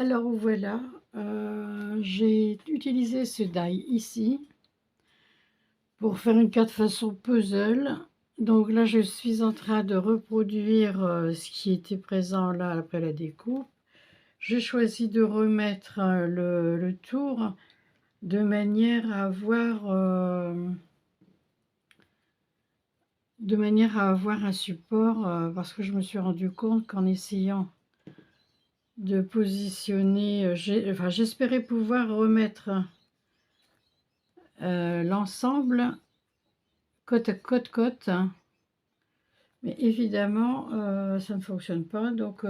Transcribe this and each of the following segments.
Alors voilà, j'ai utilisé ce die ici pour faire une carte façon puzzle. Donc là, je suis en train de reproduire ce qui était présent là après la découpe. J'ai choisi de remettre le tour de manière à avoir, un support, parce que je me suis rendu compte qu'en essayant de positionner, j'espérais pouvoir remettre l'ensemble côte à côte, mais évidemment ça ne fonctionne pas, donc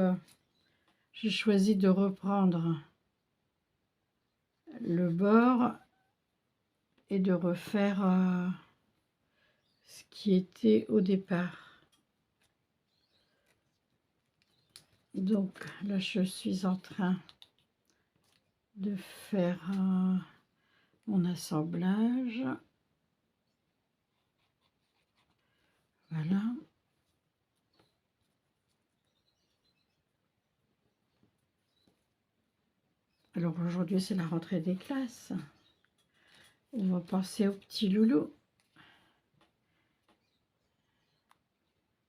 j'ai choisi de reprendre le bord et de refaire ce qui était au départ. Donc là je suis en train de faire mon assemblage. Voilà. Alors aujourd'hui c'est la rentrée des classes. On va passer au petit loulou.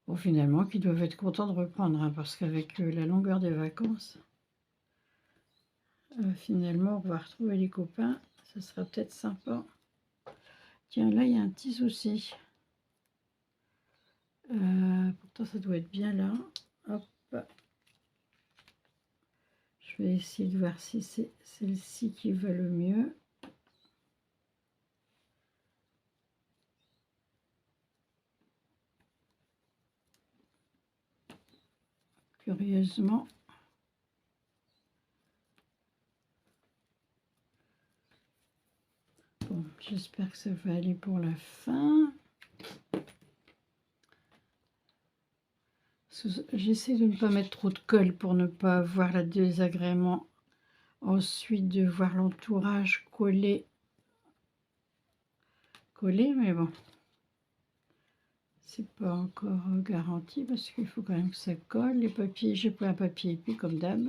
Bon, finalement, qu'ils doivent être contents de reprendre, hein, parce qu'avec la longueur des vacances, finalement, on va retrouver les copains. Ça sera peut-être sympa. Tiens, là, il y a un petit souci. Pourtant, ça doit être bien là. Hop. Je vais essayer de voir si c'est celle-ci qui va le mieux. Curieusement. Bon, j'espère que ça va aller pour la fin. J'essaie de ne pas mettre trop de colle pour ne pas avoir le désagrément. Ensuite, de voir l'entourage collé, mais bon, c'est pas encore garanti parce qu'il faut quand même que ça colle. Les papiers, j'ai pris un papier épi comme d'hab.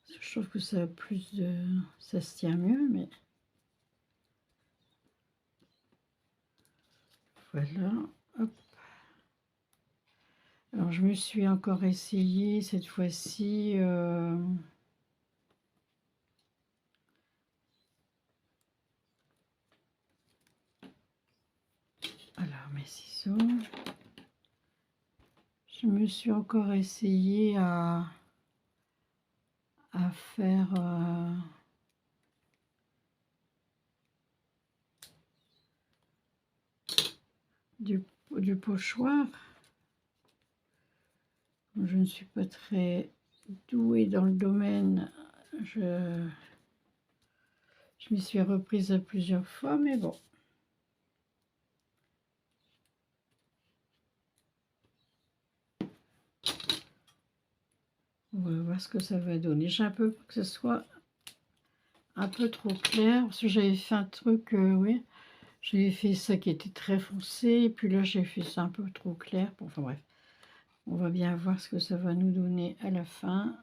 Je trouve que ça a plus de, ça se tient mieux, mais voilà. Hop. Alors je me suis encore essayé cette fois-ci. Alors mes ciseaux. Je me suis encore essayé à faire du pochoir. Je ne suis pas très douée dans le domaine. Je m'y suis reprise à plusieurs fois, mais bon. On va voir ce que ça va donner. J'ai un peu peur que ce soit un peu trop clair, parce que j'avais fait un truc, oui, j'avais fait ça qui était très foncé, et puis là j'ai fait ça un peu trop clair. Bon, enfin bref, on va bien voir ce que ça va nous donner à la fin.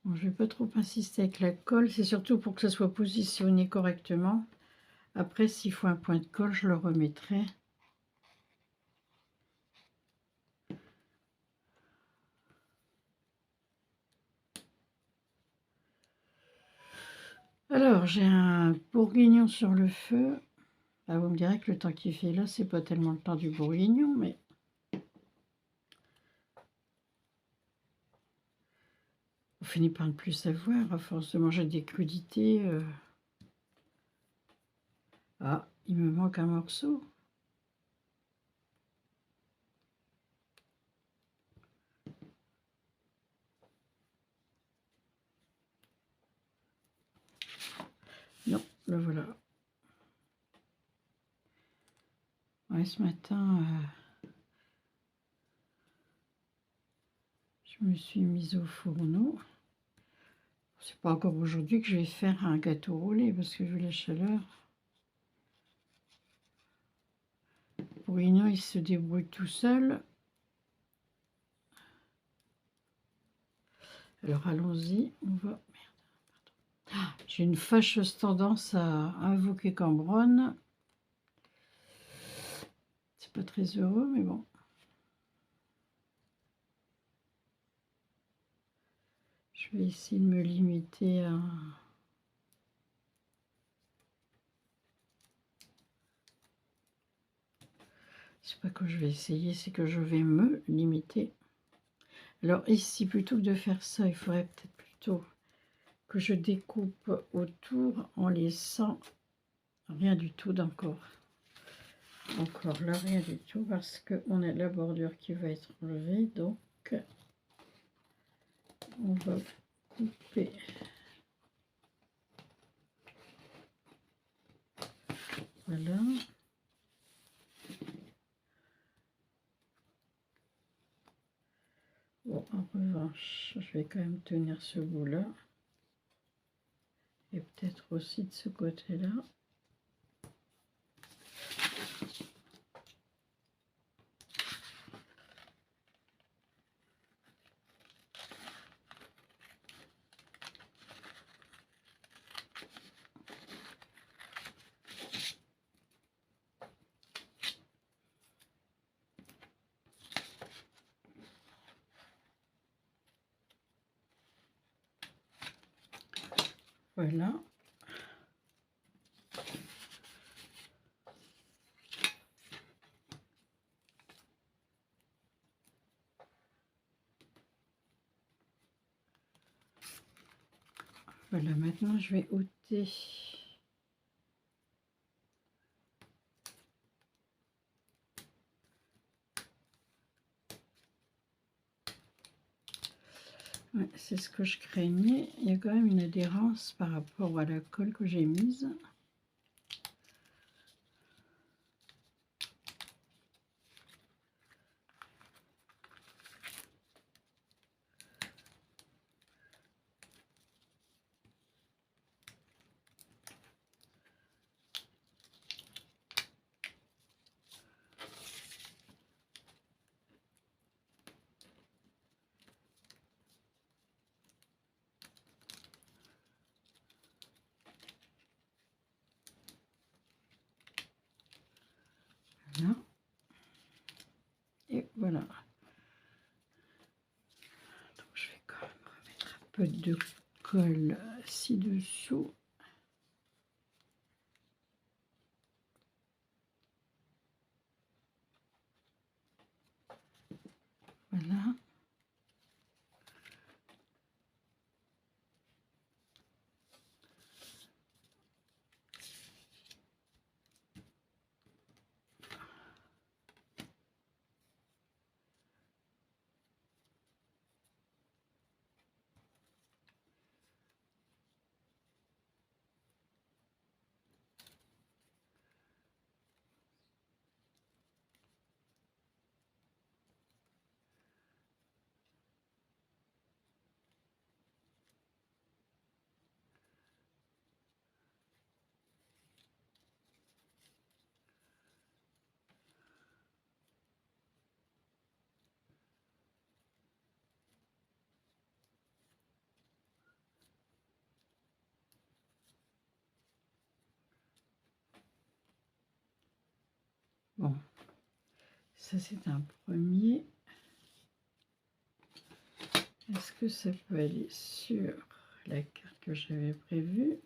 Bon, je ne vais pas trop insister avec la colle, c'est surtout pour que ça soit positionné correctement. Après, s'il faut un point de colle, je le remettrai. Alors, j'ai un bourguignon sur le feu. Ah, vous me direz que le temps qu'il fait là, c'est pas tellement le temps du bourguignon, mais on finit par ne plus savoir à force de manger des crudités. Ah, il me manque un morceau. Non, le voilà. Ouais, ce matin, je me suis mise au fourneau. C'est pas encore aujourd'hui que je vais faire un gâteau roulé parce que vu la chaleur, bourrino, il se débrouille tout seul. Alors allons-y, on va... J'ai une fâcheuse tendance à invoquer Cambronne. C'est pas très heureux, mais bon. Je vais essayer de me limiter à... C'est pas que je vais essayer, c'est que je vais me limiter. Alors ici, plutôt que de faire ça, il faudrait peut-être plutôt que je découpe autour en laissant rien du tout d'encore. Encore là, rien du tout, parce qu'on a la bordure qui va être enlevée. Donc, on va couper. Voilà. Bon, en revanche, je vais quand même tenir ce bout-là. Et peut-être aussi de ce côté-là. Voilà. Voilà, maintenant je vais ôter ouais, c'est ce que je craignais. Il y a quand même une adhérence par rapport à la colle que j'ai mise. Voilà. Et voilà. Donc je vais quand même remettre un peu de colle ci-dessous. Voilà. Bon, ça c'est un premier. Est-ce que ça peut aller sur la carte que j'avais prévue?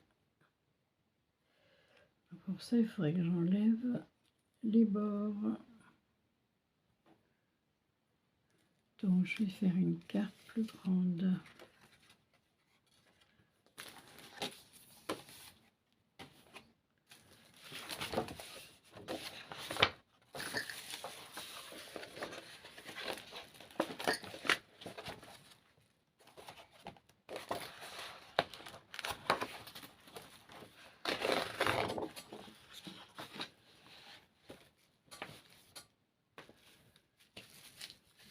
Pour ça, il faudrait que j'enlève les bords. Donc, je vais faire une carte plus grande.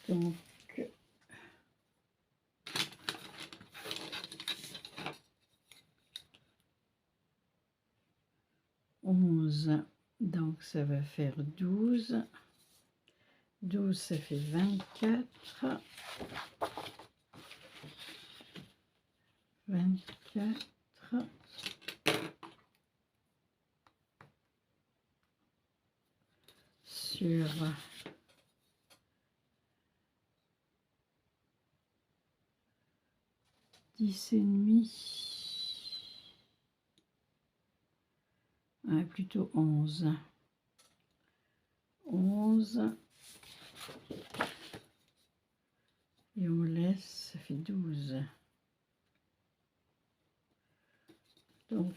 Donc, 11, donc ça va faire 12. 12, ça fait 24. 24. Sur 10 et demi. Plutôt 11. 11. Et on laisse, ça fait 12. Donc,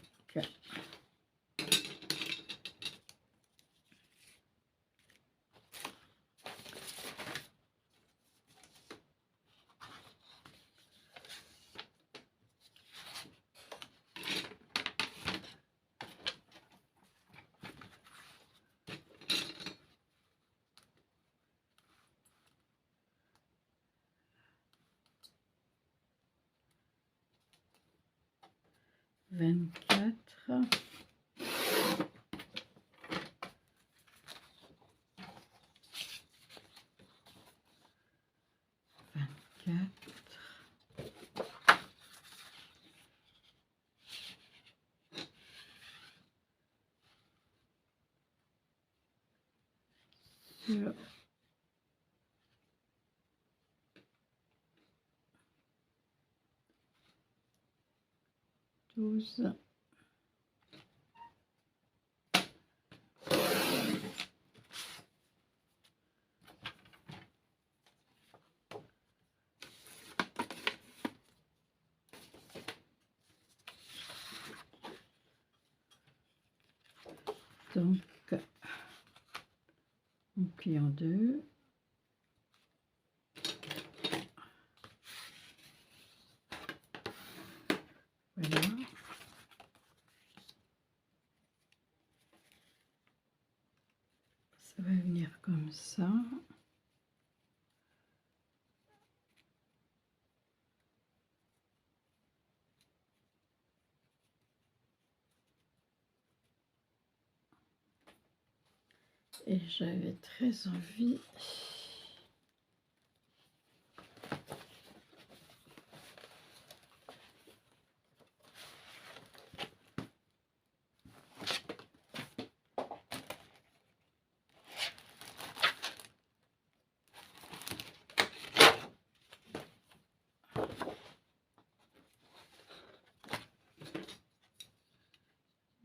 vingt-quatre. 12. Donc, on plie en deux. Voilà. Ça va venir comme ça. Et j'avais très envie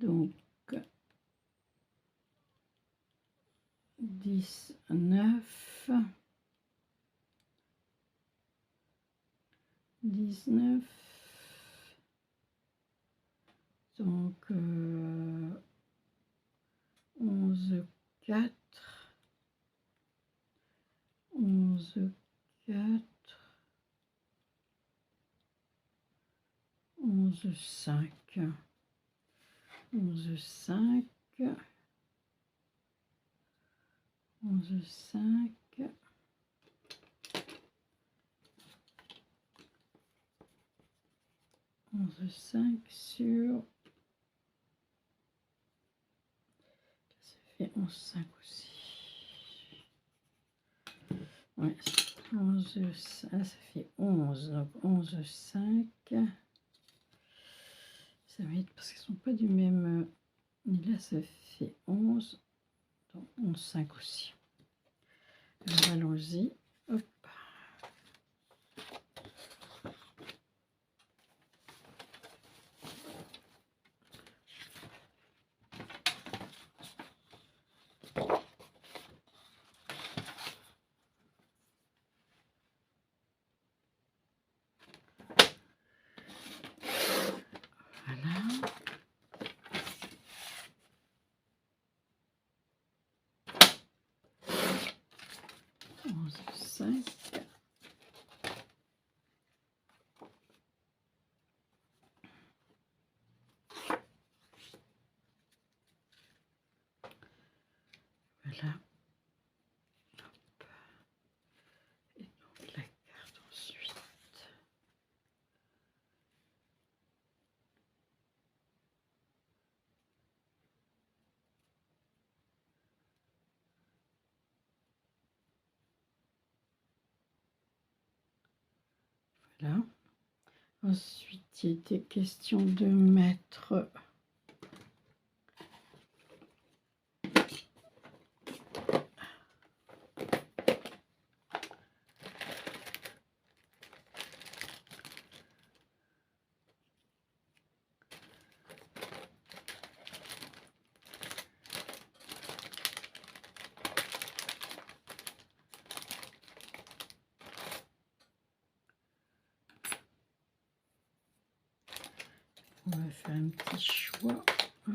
donc 19, 19, donc 11, 4, 11, 4, 11, 5, 11, 5, 11, 5, 11, 5 sur, ça fait 11, 5 aussi. Ouais, 11, ça fait 11, donc 11, 5. Ça va être parce qu'ils sont pas du même. Et là, ça fait 11, donc 11, 5 aussi. Alors, allons-y. Hop. Voilà. 11, 5. Voilà. Hop. Et donc la carte ensuite. Voilà. Ensuite, il était question de mettre on va faire un petit choix. Hop.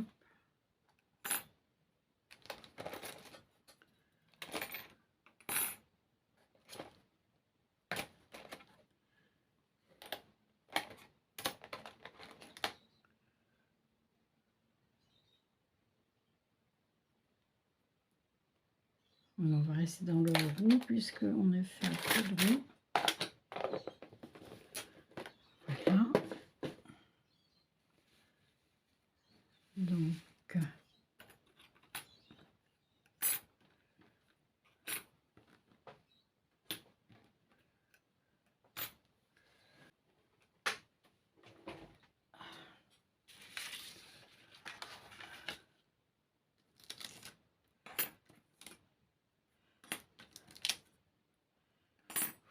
On va rester dans le roux puisqu'on a fait un peu de roux. Voilà. Donc,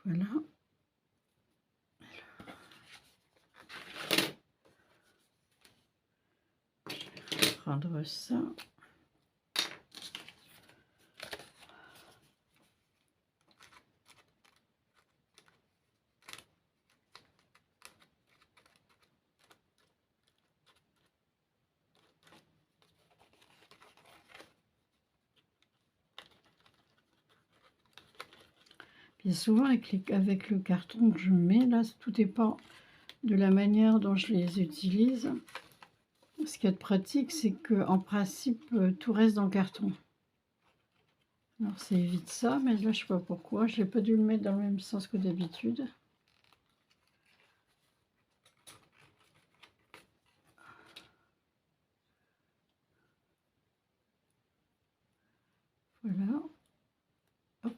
voilà. Je vais prendre ça. Bien souvent, avec le carton que je mets, là, tout dépend de la manière dont je les utilise. Ce qui est pratique, c'est qu'en principe, tout reste dans le carton. Alors, ça évite ça, mais là, je sais pas pourquoi. Je n'ai pas dû le mettre dans le même sens que d'habitude. Voilà. Hop.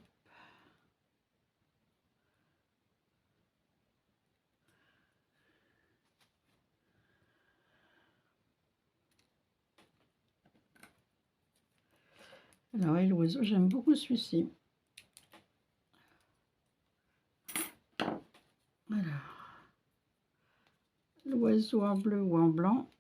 Alors, et l'oiseau, j'aime beaucoup celui-ci. Voilà. L'oiseau en bleu ou en blanc.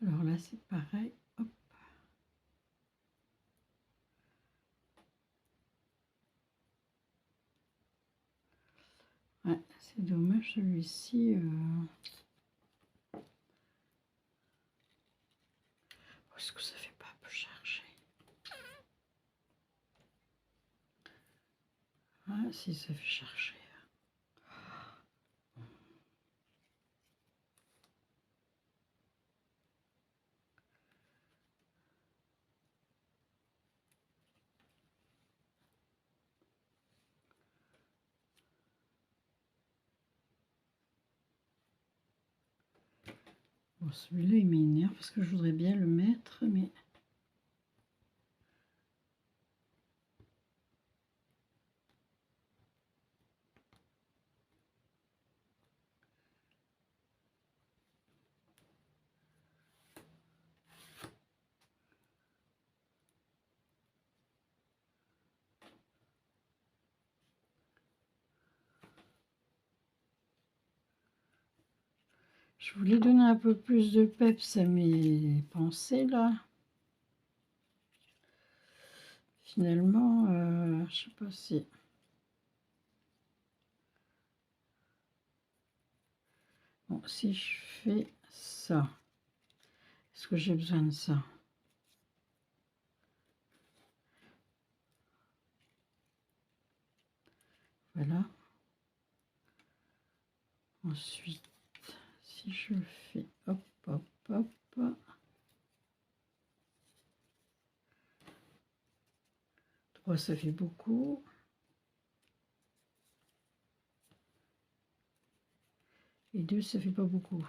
Alors là, c'est pareil. Hop. Ouais, c'est dommage celui-ci. Est-ce que ça fait pas un peu chargé? Ah, si, ça fait charger. Bon, celui-là, il m'énerve parce que je voudrais bien le mettre, mais... Je voulais donner un peu plus de peps à mes pensées, là. Finalement, je sais pas si... Bon, si je fais ça, est-ce que j'ai besoin de ça? Voilà. Ensuite, si je fais hop, hop, hop. 3, ça fait beaucoup. Et 2, ça fait pas beaucoup.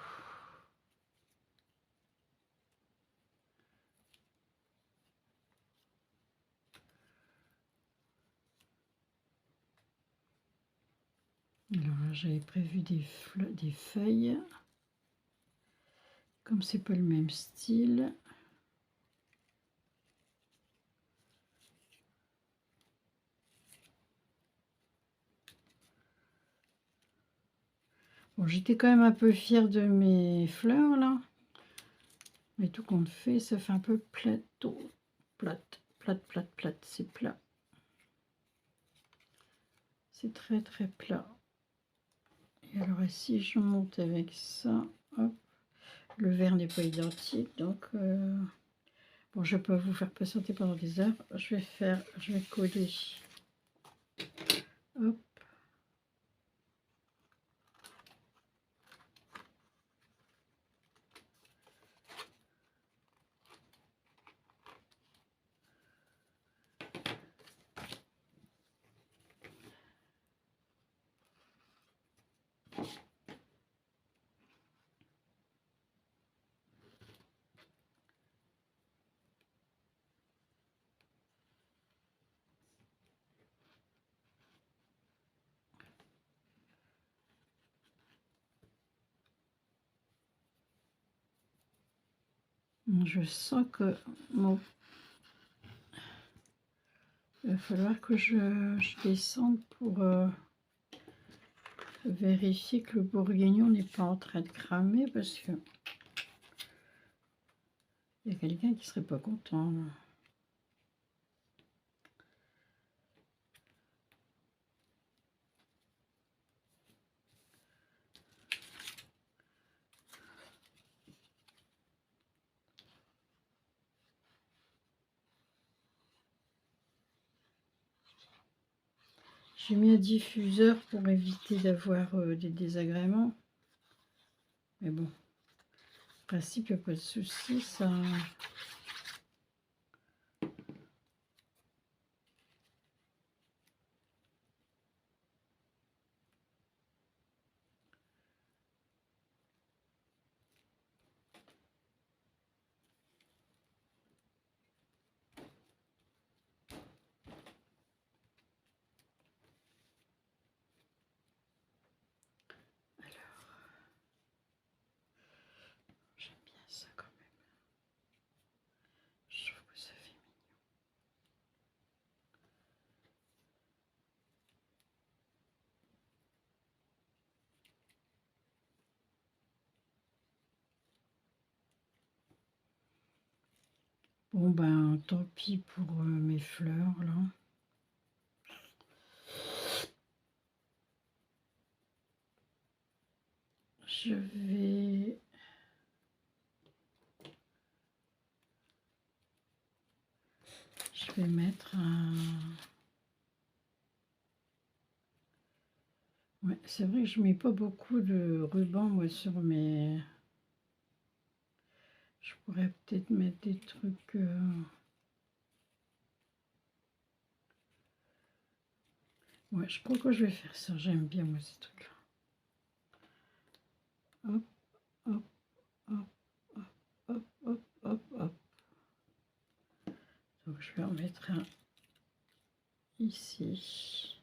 Alors là, j'avais prévu des feuilles. Comme c'est pas le même style. Bon, j'étais quand même un peu fière de mes fleurs là. Mais tout compte fait, ça fait un peu plateau. Plate, plate, plate, plate. C'est plat. C'est très très plat. Et alors si je monte avec ça, hop, le verre n'est pas identique, donc bon, je peux vous faire patienter pendant des heures. Je vais coller. Hop. Je sens que mon... il va falloir que je descende pour vérifier que le bourguignon n'est pas en train de cramer, parce que il y a quelqu'un qui serait pas content là. J'ai mis un diffuseur pour éviter d'avoir des désagréments. Mais bon, en principe, il n'y a pas de souci, ça. J'aime bien ça quand même. Je trouve que ça fait mignon. Bon ben, tant pis pour mes fleurs là. Je vais mettre un... Ouais, c'est vrai que je mets pas beaucoup de ruban moi sur mes... Je pourrais peut-être mettre des trucs... Ouais, je crois que je vais faire ça. J'aime bien moi ces trucs-là. Hop, hop, hop, hop, hop, hop, hop. Donc je vais en mettre un ici.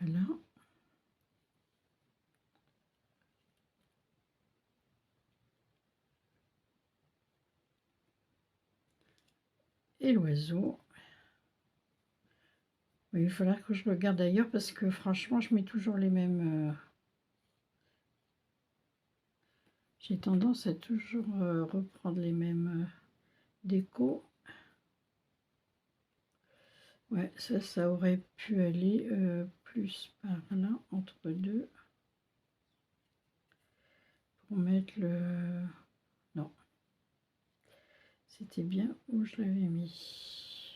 Voilà. Et l'oiseau. Oui, il va falloir que je regarde ailleurs parce que franchement, je mets toujours les mêmes... J'ai tendance à toujours reprendre les mêmes décos. Ouais, ça aurait pu aller plus par là, entre deux. pour mettre le... Non. C'était bien où je l'avais mis.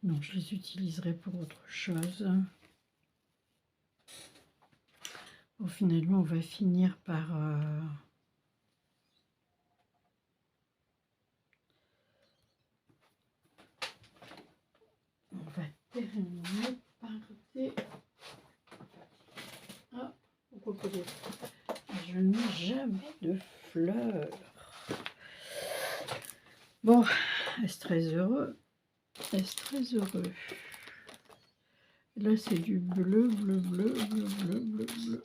Non, je les utiliserai pour autre chose. Bon, finalement, on va finir par... on va terminer par des... Ah, pourquoi pas des... Je n'ai jamais de fleurs. Bon, est-ce très heureux? Est-ce très heureux? Là, c'est du bleu, bleu, bleu, bleu, bleu, bleu, bleu.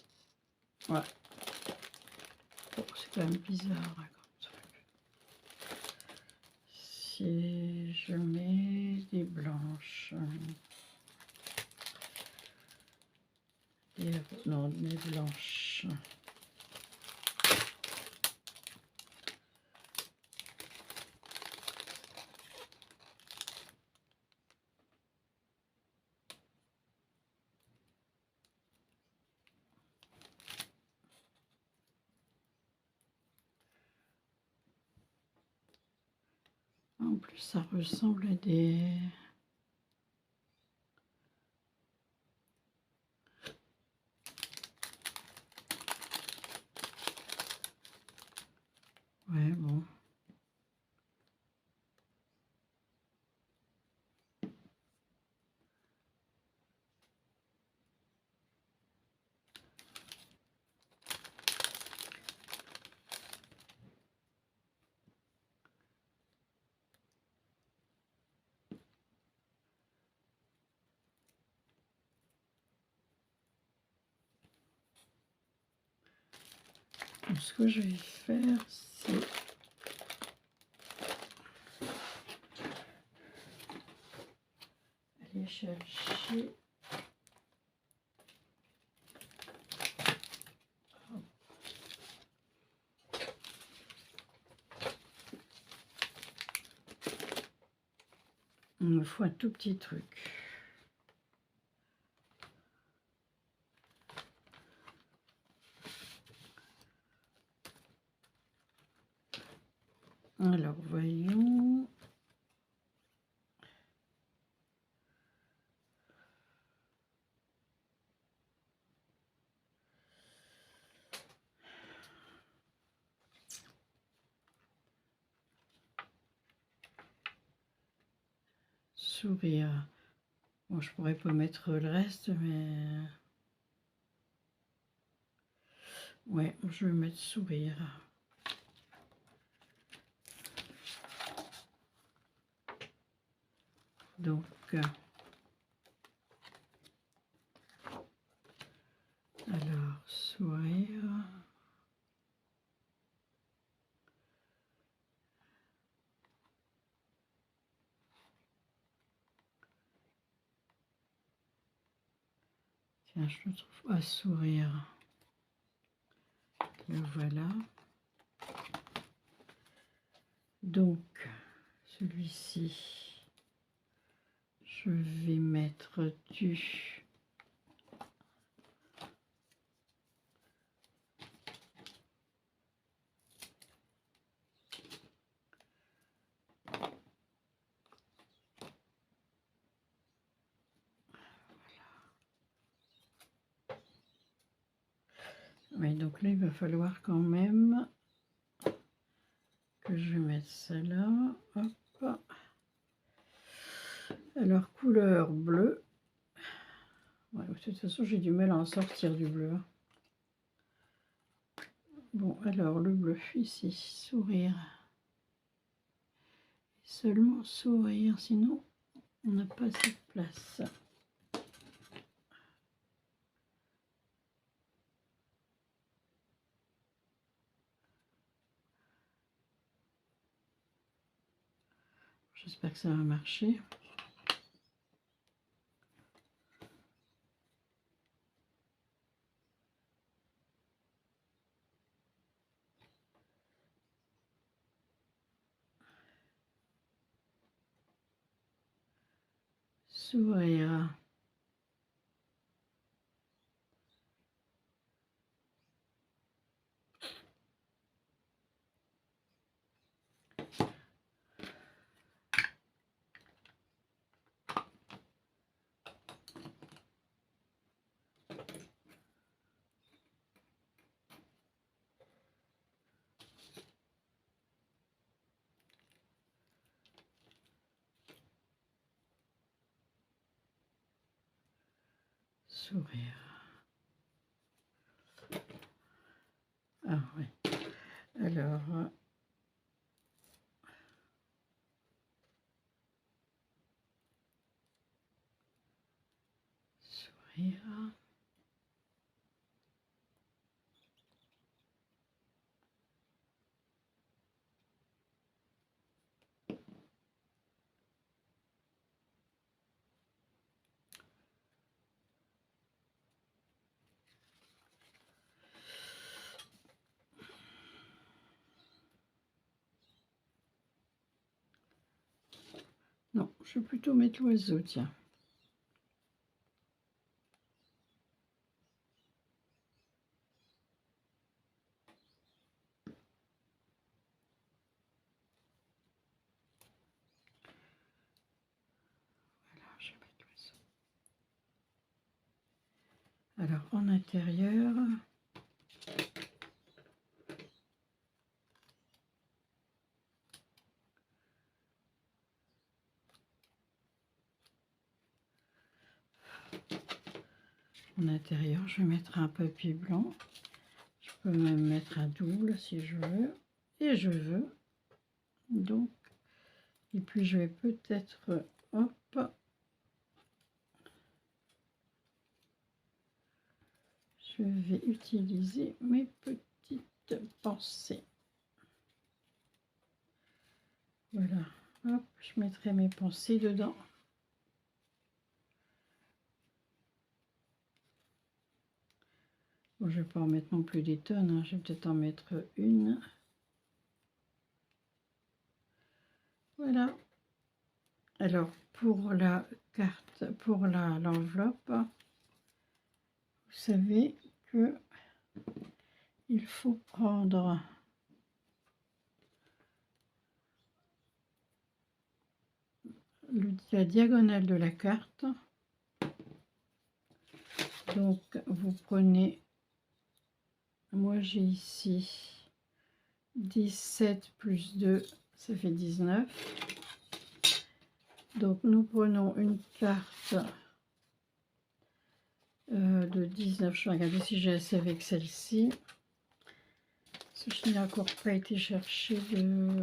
Ouais. Bon, c'est quand même bizarre, hein, comme truc. Si je mets des blanches... non, des blanches... En plus, ça ressemble à des... Ouais, bon. Donc, ce que je vais faire, c'est... aller chercher... Il me faut un tout petit truc. Alors, voyons. Sourire. Bon, je pourrais pas mettre le reste, mais... ouais, je vais mettre sourire. Donc... alors, sourire... Tiens, je le trouve pas sourire. Le voilà. Donc, celui-ci, je vais mettre du... Oui, donc là, il va falloir quand même que je mette ça là. Hop. Alors, couleur bleue. Ouais, de toute façon, j'ai du mal à en sortir du bleu. Bon, alors, le bleu, ici, sourire. seulement sourire, sinon on n'a pas assez de place. J'espère que ça va marcher. Sourire. Sourire. Ah oui. Alors, sourire. Non, je vais plutôt mettre l'oiseau, tiens. Voilà, je vais mettre l'oiseau. Alors, en intérieur, je vais mettre un papier blanc. Je peux même mettre un double si je veux. Et je veux. Donc, et puis je vais peut-être, hop, je vais utiliser mes petites pensées. Voilà, hop, je mettrai mes pensées dedans. Bon, je ne vais pas en mettre non plus des tonnes, hein. Je vais peut-être en mettre une. Voilà. Alors, pour la carte, pour l'enveloppe, vous savez que il faut prendre la diagonale de la carte. Donc, vous prenez, moi j'ai ici 17 plus 2, ça fait 19. Donc, nous prenons une carte de 19. Je vais regarder si j'ai assez avec celle-ci. Je n'ai encore pas été chercher de...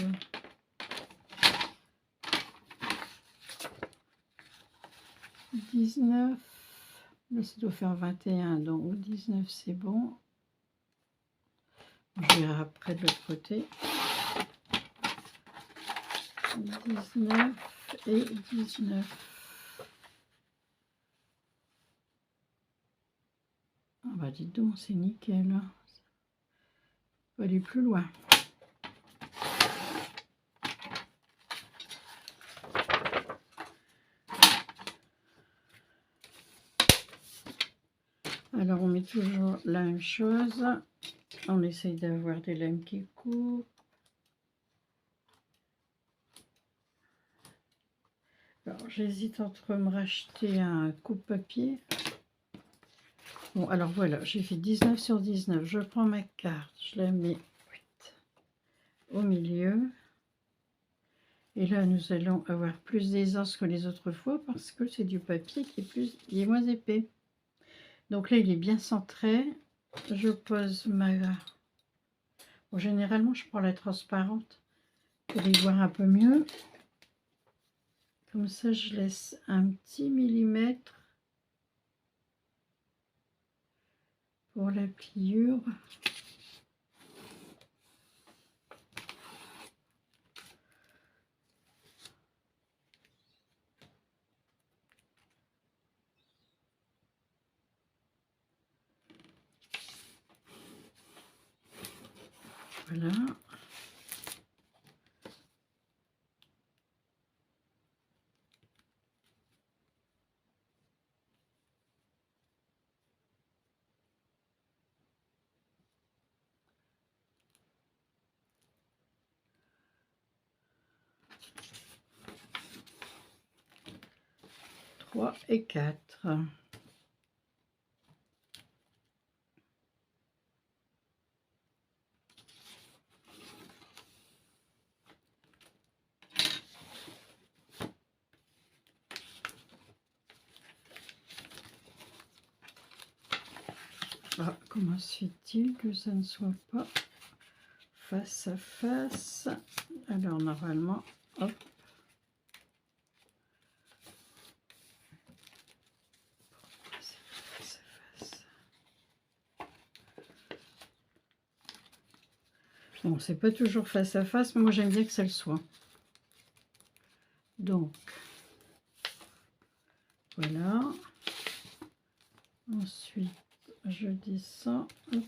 « 19 ». Là, ça doit faire 21, donc 19 c'est bon. Je verrai après de l'autre côté. 19 et 19. Ah bah dites donc, c'est nickel. On va aller plus loin. Alors on met toujours la même chose. On essaye d'avoir des lames qui courent. Alors j'hésite entre me racheter un coupe-papier. Bon alors voilà, j'ai fait 19 sur 19. Je prends ma carte, je la mets au milieu. Et là nous allons avoir plus d'aisance que les autres fois parce que c'est du papier qui est moins épais. Donc là il est bien centré. Je pose ma... Bon, généralement je prends la transparente pour y voir un peu mieux. Comme ça, je laisse un petit millimètre pour la pliure. Voilà. Trois et 4. Ah, comment se fait-il que ça ne soit pas face à face? Alors normalement, hop. Face à face. Bon, c'est pas toujours face à face, mais moi j'aime bien que ça le soit. Donc, voilà. Ensuite, je descends. Hop.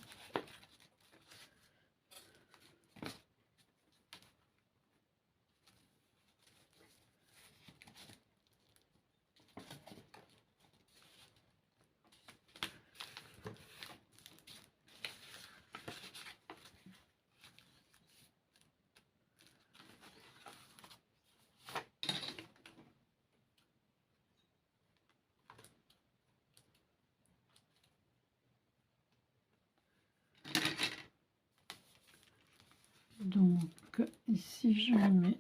Donc, ici, je mets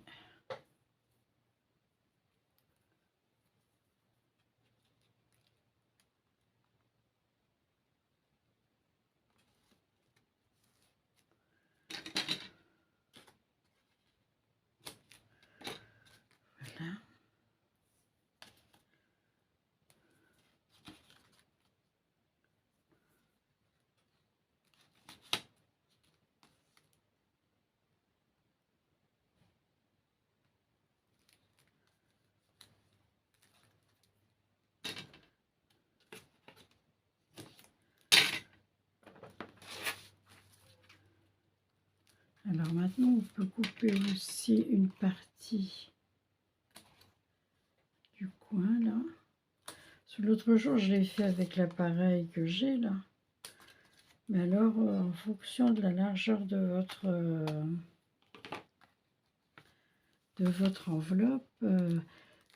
voilà. Alors maintenant, on peut couper aussi une partie du coin là. L'autre jour, je l'ai fait avec l'appareil que j'ai là. Mais alors, en fonction de la largeur de votre enveloppe,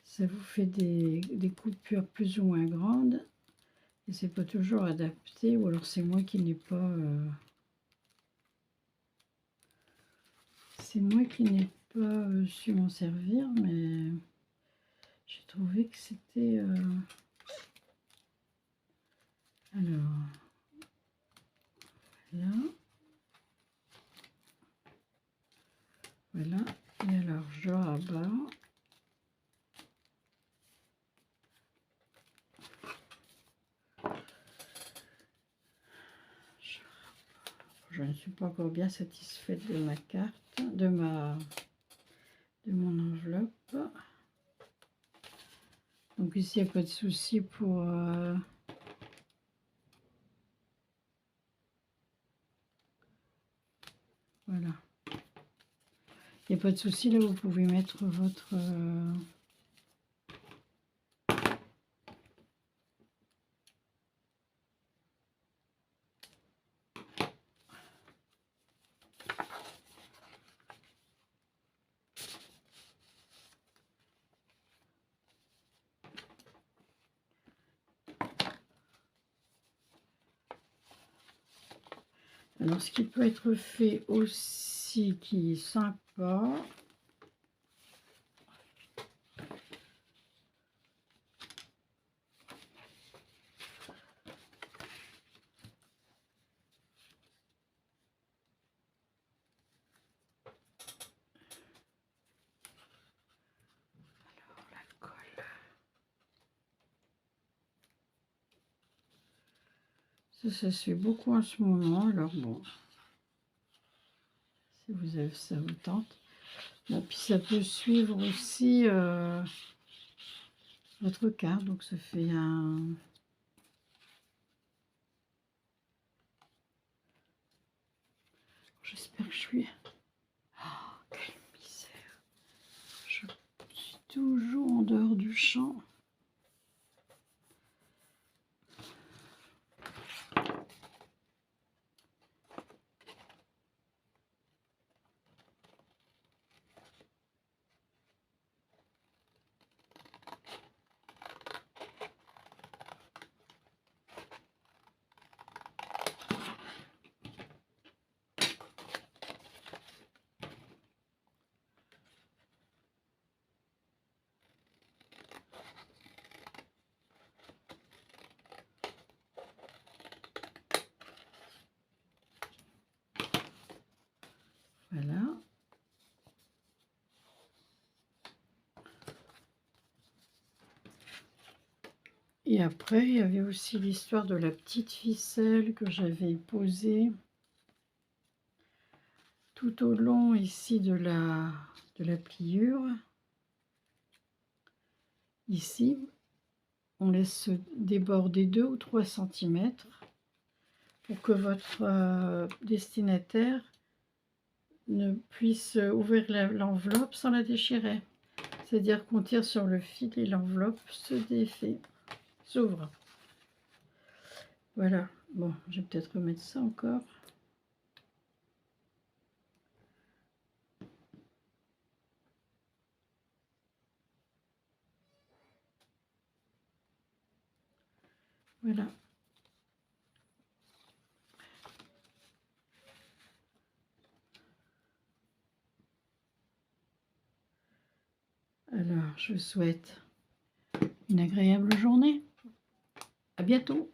ça vous fait des coupures plus ou moins grandes. Et c'est pas toujours adapté, ou alors c'est moi qui n'ai pas... c'est moi qui n'ai pas su m'en servir, mais j'ai trouvé que c'était... Alors, là. Voilà. Et alors, je rabats. Je ne suis pas encore bien satisfaite de ma carte, de mon enveloppe. Donc ici, il n'y a pas de souci pour... voilà. Il n'y a pas de souci, là, vous pouvez mettre votre... Alors, ce qui peut être fait aussi, qui est sympa, alors la colle. Ça se fait beaucoup en ce moment, alors bon, si vous avez ça vous tente. Bon, puis ça peut suivre aussi votre carte, donc ça fait un... J'espère que je suis... Oh, quelle misère! Je suis toujours en dehors du champ. Voilà. Et après, il y avait aussi l'histoire de la petite ficelle que j'avais posée tout au long ici de la pliure. Ici, on laisse déborder 2 ou 3 centimètres pour que votre destinataire ne puisse ouvrir l'enveloppe sans la déchirer. C'est-à-dire qu'on tire sur le fil et l'enveloppe se défait, s'ouvre. Voilà. Bon, je vais peut-être remettre ça encore. Voilà. Alors, je vous souhaite une agréable journée. À bientôt.